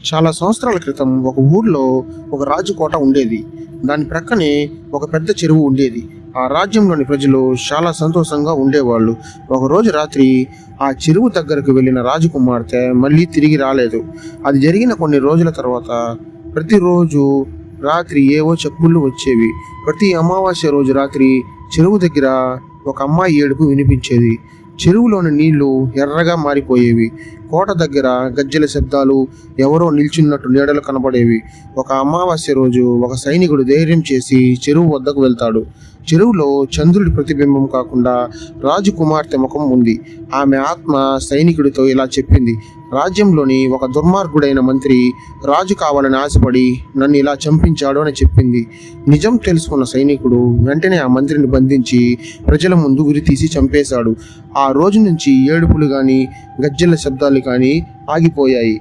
చాలా సంవత్సరాల క్రితం ఒక ఊర్లో ఒక రాజు కోట ఉండేది. దాని ప్రక్కనే ఒక పెద్ద చెరువు ఉండేది. ఆ రాజ్యంలోని ప్రజలు చాలా సంతోషంగా ఉండేవాళ్ళు. ఒకరోజు రాత్రి ఆ చెరువు దగ్గరకు వెళ్ళిన రాజకుమార్తె మళ్ళీ తిరిగి రాలేదు. అది జరిగిన కొన్ని రోజుల తర్వాత ప్రతిరోజు రాత్రి ఏవో చప్పుళ్ళు వచ్చేవి. ప్రతి అమావాస్య రోజు రాత్రి చెరువు దగ్గర ఒక అమ్మాయి ఏడుపు వినిపించేది. చెరువులోని నీళ్లు ఎర్రగా మారిపోయేవి. కోట దగ్గర గజ్జెల శబ్దాలు, ఎవరో నిల్చున్నట్టు నీడలు కనబడేవి. ఒక అమావాస్య రోజు ఒక సైనికుడు ధైర్యం చేసి చెరువు వద్దకు వెళ్తాడు. చెరువులో చంద్రుడి ప్రతిబింబం కాకుండా రాజకుమార్తె ముఖం ఉంది. ఆమె ఆత్మ సైనికుడితో ఇలా చెప్పింది: రాజ్యంలోని ఒక దుర్మార్గుడైన మంత్రి రాజు కావాలని ఆశపడి నన్ను ఇలా చంపించాడు అని చెప్పింది. నిజం తెలుసుకున్న సైనికుడు వెంటనే ఆ మంత్రిని బంధించి ప్రజల ముందు ఉరితీసి చంపేశాడు. ఆ రోజు నుంచి ఏడుపులు కానీ గజ్జెల శబ్దాలు కానీ ఆగిపోయాయి.